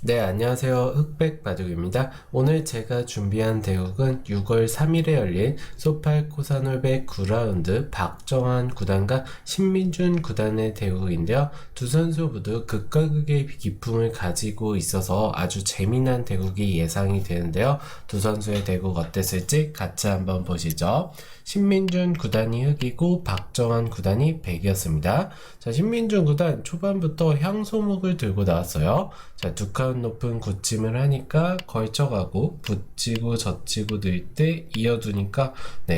네, 안녕하세요. 흑백 바둑입니다. 오늘 제가 준비한 대국은 6월 3일에 열린 소팔 코사놀백 9라운드 박정환 구단과 신민준 구단의 대국인데요. 두 선수 모두 극과 극의 기풍을 가지고 있어서 아주 재미난 대국이 예상이 되는데요. 두 선수의 대국 어땠을지 같이 한번 보시죠. 신민준 구단이 흑이고 박정환 구단이 백이었습니다. 자, 신민준 구단 초반부터 향소목을 들고 나왔어요. 자, 두 칸 높은 굳힘을 하니까 걸쳐가고 붙이고 젖히고 늘 때 이어두니까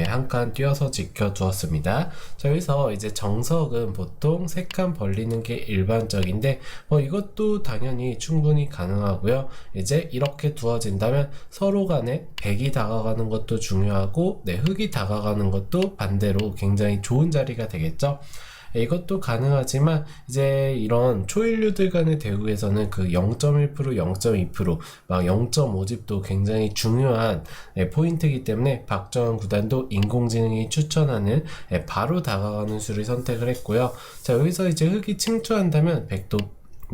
한 칸 띄어서 지켜두었습니다. 자, 여기서 이제 정석은 보통 세 칸 벌리는 게 일반적인데 이것도 당연히 충분히 가능하고요. 이제 이렇게 두어진다면 서로 간에 백이 다가가는 것도 중요하고 흑이 다가가는 것도 반대로 굉장히 좋은 자리가 되겠죠. 이것도 가능하지만 이제 이런 초일류들 간의 대국에서는 그 0.1%, 0.2%, 막 0.5집도 굉장히 중요한 포인트이기 때문에 박정환 구단도 인공지능이 추천하는 바로 다가가는 수를 선택을 했고요. 자, 여기서 이제 흑이 침투한다면 백도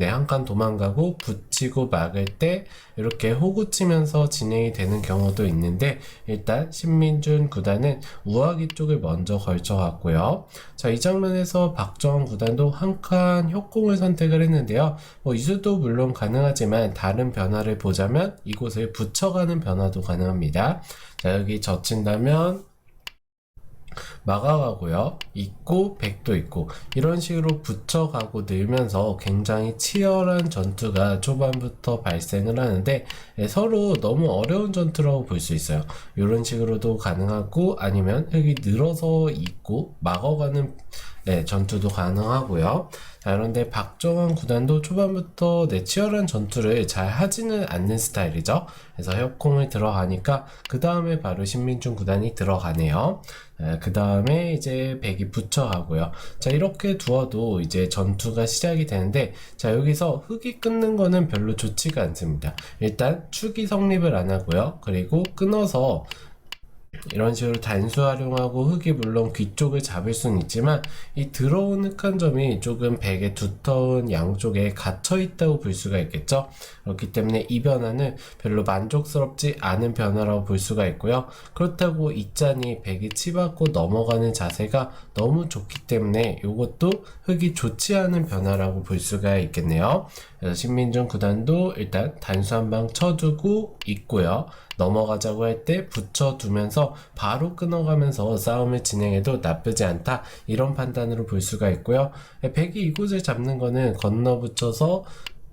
한 칸 도망가고 붙이고 막을 때 이렇게 호구 치면서 진행이 되는 경우도 있는데, 일단 신민준 구단은 우아기 쪽을 먼저 걸쳐갔고요. 자, 이 장면에서 박정환 구단도 한 칸 협공을 선택을 했는데요. 이수도 물론 가능하지만 다른 변화를 보자면 이곳을 붙여가는 변화도 가능합니다. 자, 여기 젖힌다면 막아가고요. 있고 백도 있고 이런 식으로 붙여가고 늘면서 굉장히 치열한 전투가 초반부터 발생을 하는데 서로 너무 어려운 전투라고 볼 수 있어요. 이런 식으로도 가능하고 아니면 흙이 늘어서 있고 막아가는 전투도 가능하고요. 자, 그런데 박정환 구단도 초반부터 치열한 전투를 잘 하지는 않는 스타일이죠. 그래서 협공을 들어가니까 그 다음에 바로 신민준 구단이 들어가네요. 그 다음에 이제 백이 붙여가고요. 자, 이렇게 두어도 이제 전투가 시작이 되는데, 자, 여기서 흑이 끊는 거는 별로 좋지가 않습니다. 일단 축이 성립을 안 하고요. 그리고 끊어서 이런 식으로 단수 활용하고 흑이 물론 귀 쪽을 잡을 수는 있지만 이 들어온 흑 한 점이 조금 백의 두터운 양쪽에 갇혀 있다고 볼 수가 있겠죠. 그렇기 때문에 이 변화는 별로 만족스럽지 않은 변화라고 볼 수가 있고요. 그렇다고 이 짠이 백이 치받고 넘어가는 자세가 너무 좋기 때문에 이것도 흑이 좋지 않은 변화라고 볼 수가 있겠네요. 그래서 신민준 구단도 일단 단수 한 방 쳐두고 있고요. 넘어가자고 할 때 붙여두면서 바로 끊어가면서 싸움을 진행해도 나쁘지 않다, 이런 판단으로 볼 수가 있고요. 백이 이곳을 잡는 거는 건너붙여서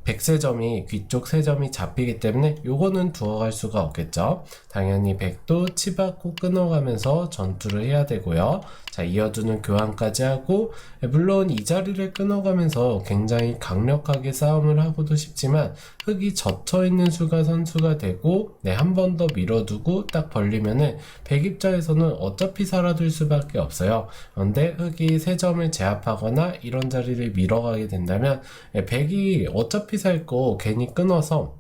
백세점이 귀쪽 세점이 잡히기 때문에 요거는 두어갈 수가 없겠죠. 당연히 백도 치받고 끊어가면서 전투를 해야 되고요. 자, 이어두는 교환까지 하고, 물론 이 자리를 끊어가면서 굉장히 강력하게 싸움을 하고도 싶지만 흑이 젖혀있는 수가 선수가 되고 한 번 더 밀어두고 딱 벌리면은 백 입장에서는 어차피 살아둘 수밖에 없어요. 그런데 흑이 세 점을 제압하거나 이런 자리를 밀어가게 된다면 백이 어차피 살 거 괜히 끊어서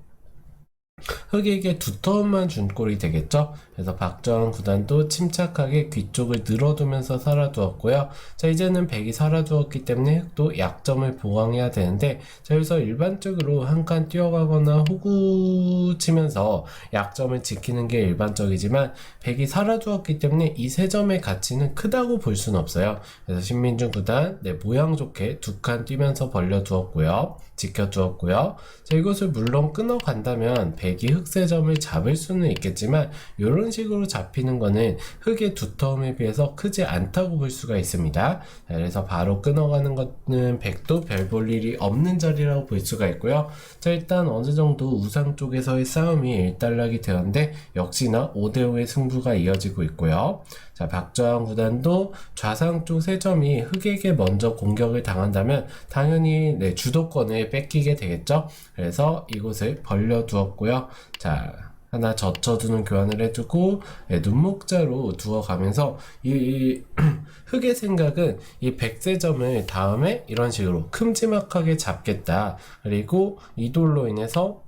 흑에게 두터움만 준 꼴이 되겠죠. 그래서 박정환 구단도 침착하게 귀 쪽을 늘어두면서 살아두었고요. 자, 이제는 백이 살아두었기 때문에 흑도 약점을 보강해야 되는데, 자, 여기서 일반적으로 한 칸 뛰어가거나 호구 치면서 약점을 지키는 게 일반적이지만 백이 살아두었기 때문에 이 세 점의 가치는 크다고 볼 수는 없어요. 그래서 신민준 구단 모양 좋게 두 칸 뛰면서 벌려두었고요. 지켜두었고요. 자, 이것을 물론 끊어간다면 백이 흑세점을 잡을 수는 있겠지만 이런 식으로 잡히는 거는 흑의 두터움에 비해서 크지 않다고 볼 수가 있습니다. 자, 그래서 바로 끊어가는 것은 백도 별 볼 일이 없는 자리라고 볼 수가 있고요. 자, 일단 어느 정도 우상 쪽에서의 싸움이 일단락이 되었는데 역시나 5대5의 승부가 이어지고 있고요. 자, 박정환 구단도 좌상 쪽 세 점이 흑에게 먼저 공격을 당한다면 당연히 주도권을 뺏기게 되겠죠. 그래서 이곳을 벌려두었고요. 자, 하나 젖혀두는 교환을 해주고 눈목자로 두어가면서 이 흑의 생각은 이 백세점을 다음에 이런 식으로 큼지막하게 잡겠다. 그리고 이 돌로 인해서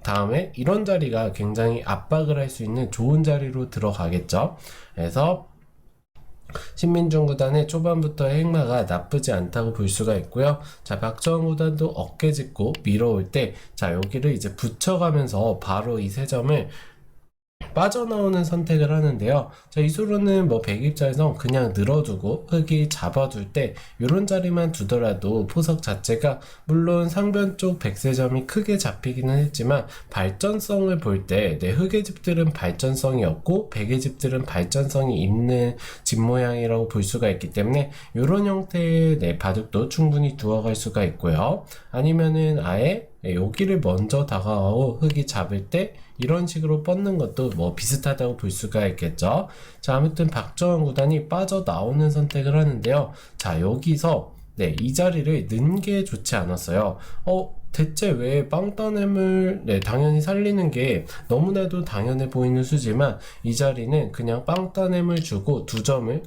다음에 이런 자리가 굉장히 압박을 할 수 있는 좋은 자리로 들어가겠죠. 그래서 신민중 구단의 초반부터 행마가 나쁘지 않다고 볼 수가 있고요. 자, 박정원 구단도 어깨 짚고 밀어올 때, 자, 여기를 이제 붙여가면서 바로 이 세 점을 빠져나오는 선택을 하는데요. 자, 이수로는 뭐 백 입장에서 그냥 늘어두고 흙이 잡아둘 때 이런 자리만 두더라도 포석 자체가 물론 상변 쪽 백세점이 크게 잡히기는 했지만 발전성을 볼 때 내 흙의 집들은 발전성이 없고 백의 집들은 발전성이 있는 집 모양이라고 볼 수가 있기 때문에 이런 형태의 내 바둑도 충분히 두어갈 수가 있고요. 아니면은 아예 여기를 먼저 다가가고 흙이 잡을 때 이런 식으로 뻗는 것도 뭐 비슷하다고 볼 수가 있겠죠. 자, 아무튼 박정원 구단이 빠져나오는 선택을 하는데요. 자, 여기서 이 자리를 넣는 게 좋지 않았어요. 대체 왜 빵따냄을 당연히 살리는 게 너무나도 당연해 보이는 수지만 이 자리는 그냥 빵따냄을 주고 두 점을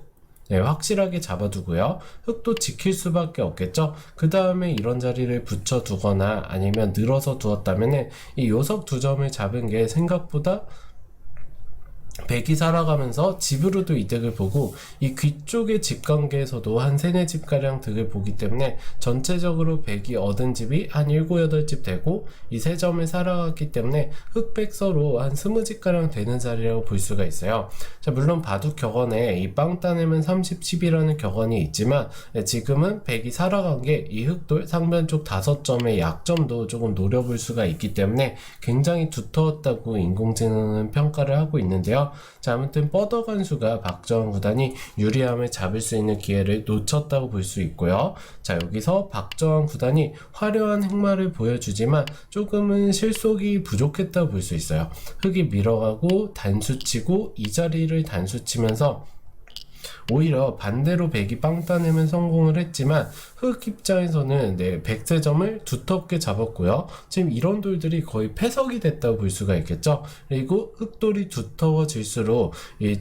확실하게 잡아두고요. 흙도 지킬 수밖에 없겠죠. 그 다음에 이런 자리를 붙여두거나 아니면 늘어서 두었다면 이 요석 두 점을 잡은 게 생각보다 백이 살아가면서 집으로도 이득을 보고 이 귀쪽의 집 관계에서도 한 3-4집가량 득을 보기 때문에 전체적으로 백이 얻은 집이 한 7, 8집 되고 이 세 점을 살아갔기 때문에 흑백 서로 한 20집가량 되는 자리라고 볼 수가 있어요. 자, 물론 바둑 격언에 이 빵 따내면 30, 10이라는 격언이 있지만 지금은 백이 살아간 게 이 흑돌 상변 쪽 5점의 약점도 조금 노려볼 수가 있기 때문에 굉장히 두터웠다고 인공지능은 평가를 하고 있는데요. 자, 아무튼 뻗어간 수가 박정원 구단이 유리함을 잡을 수 있는 기회를 놓쳤다고 볼 수 있고요. 자, 여기서 박정원 구단이 화려한 행마를 보여주지만 조금은 실속이 부족했다고 볼 수 있어요. 흙이 밀어가고 단수치고 이 자리를 단수치면서 오히려 반대로 백이 빵 따내면 성공을 했지만 흑 입장에서는 백세점을 두텁게 잡았고요. 지금 이런 돌들이 거의 패석이 됐다고 볼 수가 있겠죠. 그리고 흑돌이 두터워질수록 이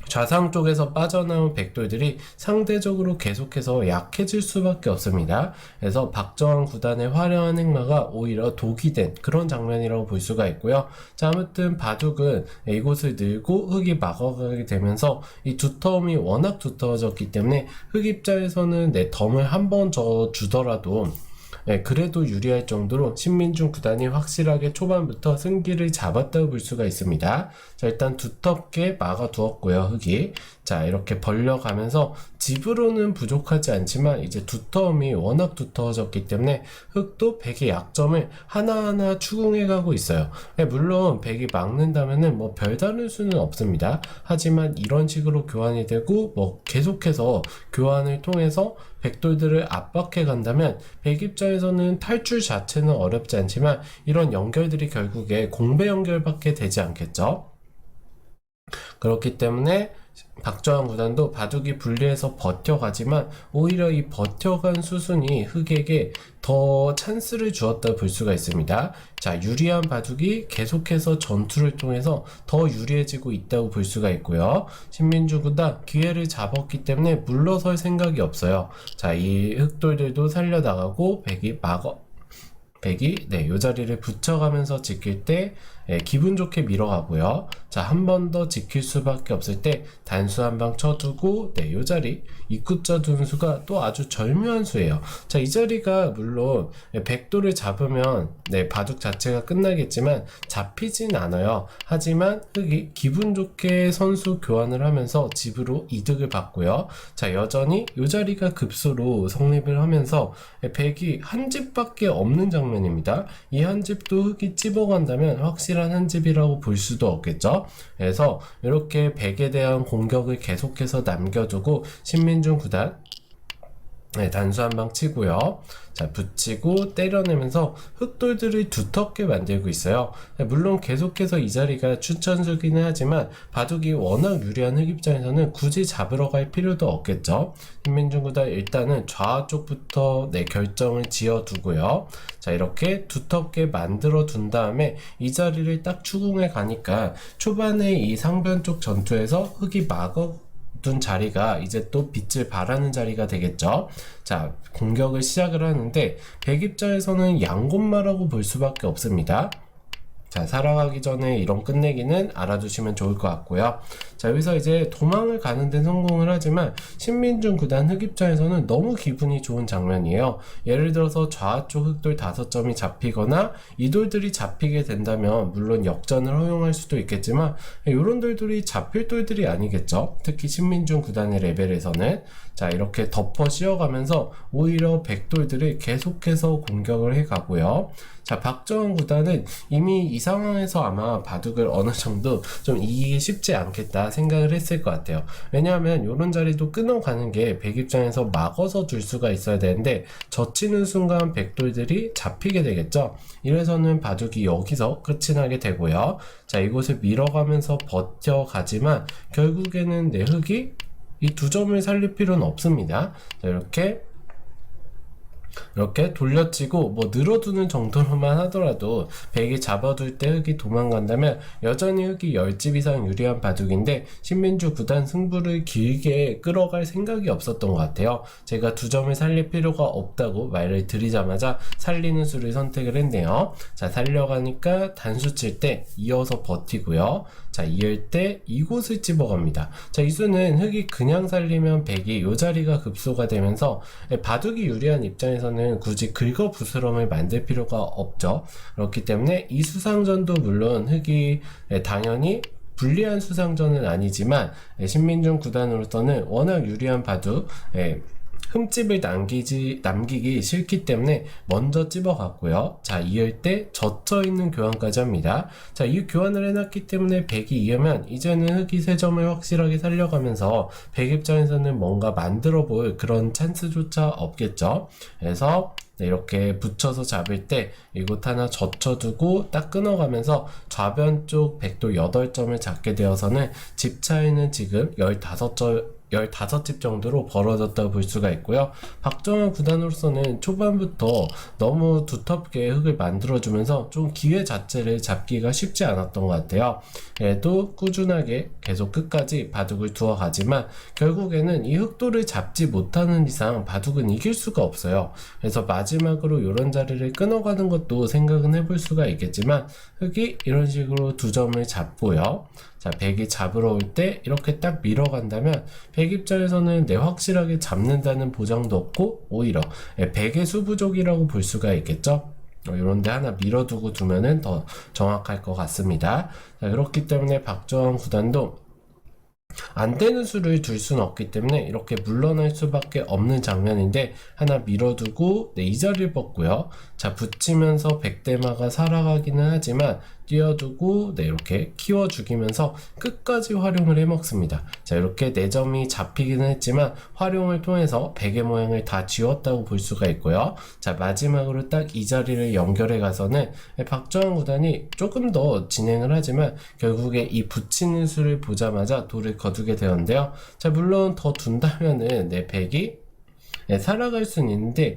좌상 쪽에서 빠져나온 백돌들이 상대적으로 계속해서 약해질 수밖에 없습니다. 그래서 박정원 구단의 화려한 행마가 오히려 독이 된 그런 장면이라고 볼 수가 있고요. 자, 아무튼 바둑은 이곳을 늘고 흙이 막아가게 되면서 이 두터움이 워낙 두터워졌기 때문에 흙 입장에서는 덤을 한 번 더 주더라도 그래도 유리할 정도로 신민중 구단이 확실하게 초반부터 승기를 잡았다고 볼 수가 있습니다. 자, 일단 두텁게 막아두었고요, 흙이. 자, 이렇게 벌려가면서 집으로는 부족하지 않지만 이제 두터움이 워낙 두터워졌기 때문에 흙도 백의 약점을 하나하나 추궁해 가고 있어요. 물론 백이 막는다면은 뭐 별다른 수는 없습니다. 하지만 이런 식으로 교환이 되고 뭐 계속해서 교환을 통해서 백돌들을 압박해 간다면 백 입장에서는 탈출 자체는 어렵지 않지만 이런 연결들이 결국에 공배 연결밖에 되지 않겠죠. 그렇기 때문에 박정원 구단도 바둑이 불리해서 버텨가지만 오히려 이 버텨간 수순이 흑에게 더 찬스를 주었다 볼 수가 있습니다. 자, 유리한 바둑이 계속해서 전투를 통해서 더 유리해지고 있다고 볼 수가 있고요. 신민중 구단 기회를 잡았기 때문에 물러설 생각이 없어요. 자, 이 흑돌들도 살려나가고 백이 요 자리를 붙여가면서 지킬 때 기분 좋게 밀어가고요. 자, 한 번 더 지킬 수밖에 없을 때 단수 한 방 쳐두고 요 자리 입구자 두는 수가 또 아주 절묘한 수예요. 자, 이 자리가 물론 백도를 잡으면 바둑 자체가 끝나겠지만 잡히진 않아요. 하지만 흑이 기분 좋게 선수 교환을 하면서 집으로 이득을 받고요. 자, 여전히 이 자리가 급소로 성립을 하면서 백이 한 집밖에 없는 장면입니다. 이 한 집도 흑이 찝어간다면 확실한 한 집이라고 볼 수도 없겠죠. 그래서 이렇게 백에 대한 공격을 계속해서 남겨두고 신민중 구단 단수 한 방 치고요. 자, 붙이고 때려내면서 흑돌들을 두텁게 만들고 있어요. 물론 계속해서 이 자리가 추천수기는 하지만 바둑이 워낙 유리한 흑 입장에서는 굳이 잡으러 갈 필요도 없겠죠. 신민중 구단 일단은 좌 쪽부터 결정을 지어두고요. 자, 이렇게 두텁게 만들어 둔 다음에 이 자리를 딱 추궁해 가니까 초반에 이 상변 쪽 전투에서 흑이 둔 자리가 이제 또 빛을 발하는 자리가 되겠죠. 자, 공격을 시작을 하는데 백 입장에서는 양곤마라고 볼 수밖에 없습니다. 자, 살아가기 전에 이런 끝내기는 알아두시면 좋을 것 같고요. 자, 여기서 이제 도망을 가는 데 성공을 하지만 신민준 구단 흑 입장에서는 너무 기분이 좋은 장면이에요. 예를 들어서 좌측 흑돌 5점이 잡히거나 이 돌들이 잡히게 된다면 물론 역전을 허용할 수도 있겠지만 이런 돌들이 잡힐 돌들이 아니겠죠. 특히 신민준 구단의 레벨에서는. 자, 이렇게 덮어 씌워가면서 오히려 백돌들이 계속해서 공격을 해가고요. 자, 박정환 구단은 이미 이 상황에서 아마 바둑을 어느 정도 좀 이기기 쉽지 않겠다 생각을 했을 것 같아요. 왜냐하면 이런 자리도 끊어가는 게 백 입장에서 막아서 둘 수가 있어야 되는데 젖히는 순간 백돌들이 잡히게 되겠죠. 이래서는 바둑이 여기서 끝이 나게 되고요. 자, 이곳을 밀어가면서 버텨가지만 결국에는 내 흑이 이 2점을 살릴 필요는 없습니다. 자, 이렇게 돌려치고 뭐 늘어두는 정도로만 하더라도 백이 잡아둘 때 흑이 도망간다면 여전히 흑이 10집 이상 유리한 바둑인데 신민주 구단 승부를 길게 끌어갈 생각이 없었던 것 같아요. 제가 2점을 살릴 필요가 없다고 말을 드리자마자 살리는 수를 선택을 했네요. 자, 살려가니까 단수 칠 때 이어서 버티고요. 자, 이을 때 이곳을 집어갑니다. 자, 이 수는 흑이 그냥 살리면 백이 이 자리가 급소가 되면서 바둑이 유리한 입장에서는 굳이 긁어 부스럼을 만들 필요가 없죠. 그렇기 때문에 이 수상전도 물론 흑이 당연히 불리한 수상전은 아니지만 신민준 구단으로서는 워낙 유리한 바둑, 흠집을 남기기 싫기 때문에 먼저 찝어갔고요. 자, 이을 때 젖혀있는 교환까지 합니다. 자, 이 교환을 해놨기 때문에 백이 이으면 이제는 흑이 3점을 확실하게 살려가면서 백 입장에서는 뭔가 만들어 볼 그런 찬스조차 없겠죠. 그래서 이렇게 붙여서 잡을 때 이곳 하나 젖혀두고 딱 끊어가면서 좌변 쪽 백돌 8점을 잡게 되어서는 집 차이는 지금 15집 정도로 벌어졌다고 볼 수가 있고요. 박정환 구단으로서는 초반부터 너무 두텁게 흑을 만들어주면서 좀 기회 자체를 잡기가 쉽지 않았던 것 같아요. 그래도 꾸준하게 계속 끝까지 바둑을 두어가지만 결국에는 이 흑돌을 잡지 못하는 이상 바둑은 이길 수가 없어요. 그래서 마지막으로 이런 자리를 끊어가는 것도 생각은 해볼 수가 있겠지만 흑이 이런 식으로 2점을 잡고요. 자, 백이 잡으러 올 때 이렇게 딱 밀어간다면 백 입장에서는 확실하게 잡는다는 보장도 없고 오히려 백의 수부족이라고 볼 수가 있겠죠. 이런데 하나 밀어두고 두면은 더 정확할 것 같습니다. 자, 그렇기 때문에 박정환 구단도 안 되는 수를 둘 수는 없기 때문에 이렇게 물러날 수밖에 없는 장면인데 하나 밀어두고 이 자리를 뽑고요. 자, 붙이면서 백대마가 살아가기는 하지만 띄워두고 이렇게 키워 죽이면서 끝까지 활용을 해먹습니다. 자, 이렇게 4점이 잡히기는 했지만 활용을 통해서 백의 모양을 다 지웠다고 볼 수가 있고요. 자, 마지막으로 딱 이 자리를 연결해 가서는 박정환 구단이 조금 더 진행을 하지만 결국에 이 붙이는 수를 보자마자 돌을 거두게 되었는데요. 자, 물론 더 둔다면은 내 백이 살아갈 수는 있는데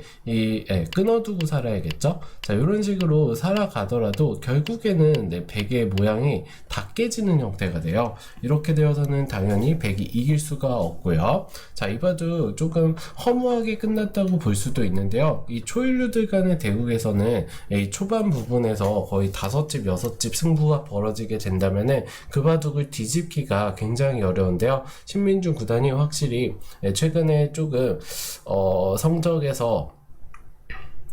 끊어두고 살아야겠죠. 자, 이런 식으로 살아가더라도 결국에는 내 백의 모양이 다 깨지는 형태가 돼요. 이렇게 되어서는 당연히 백이 이길 수가 없고요. 자, 이 바둑 조금 허무하게 끝났다고 볼 수도 있는데요. 이 초일류들 간의 대국에서는 이 초반 부분에서 거의 5집 6집 승부가 벌어지게 된다면은 그 바둑을 뒤집기가 굉장히 어려운데요. 신민준 구단이 확실히 최근에 조금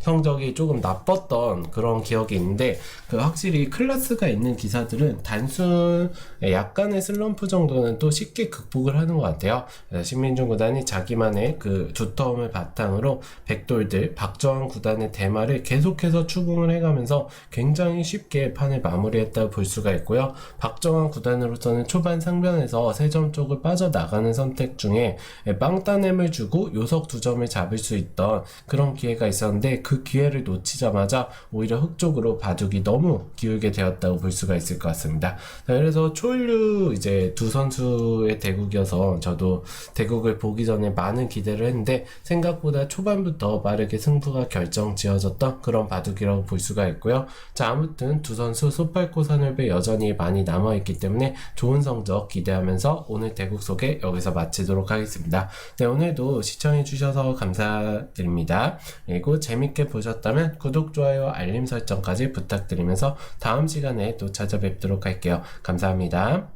성적이 조금 나빴던 그런 기억이 있는데 확실히 클래스가 있는 기사들은 단순 약간의 슬럼프 정도는 또 쉽게 극복을 하는 것 같아요. 신민준 구단이 자기만의 그 두터움을 바탕으로 백돌들 박정환 구단의 대마를 계속해서 추궁을 해가면서 굉장히 쉽게 판을 마무리했다고 볼 수가 있고요. 박정환 구단으로서는 초반 상변에서 3점 쪽을 빠져나가는 선택 중에 빵따냄을 주고 요석 2점을 잡을 수 있던 그런 기회가 있었는데 그 기회를 놓치자마자 오히려 흑 쪽으로 바둑이 너무 기울게 되었다고 볼 수가 있을 것 같습니다. 자, 그래서 초일류 이제 두 선수의 대국이어서 저도 대국을 보기 전에 많은 기대를 했는데 생각보다 초반부터 빠르게 승부가 결정지어졌던 그런 바둑이라고 볼 수가 있고요. 자, 아무튼 두 선수 소팔코 산울배 여전히 많이 남아있기 때문에 좋은 성적 기대하면서 오늘 대국 소개 여기서 마치도록 하겠습니다. 네, 오늘도 시청해주셔서 감사드립니다. 그리고 재밌게 재밌게 보셨다면 구독, 좋아요, 알림 설정까지 부탁드리면서 다음 시간에 또 찾아뵙도록 할게요. 감사합니다.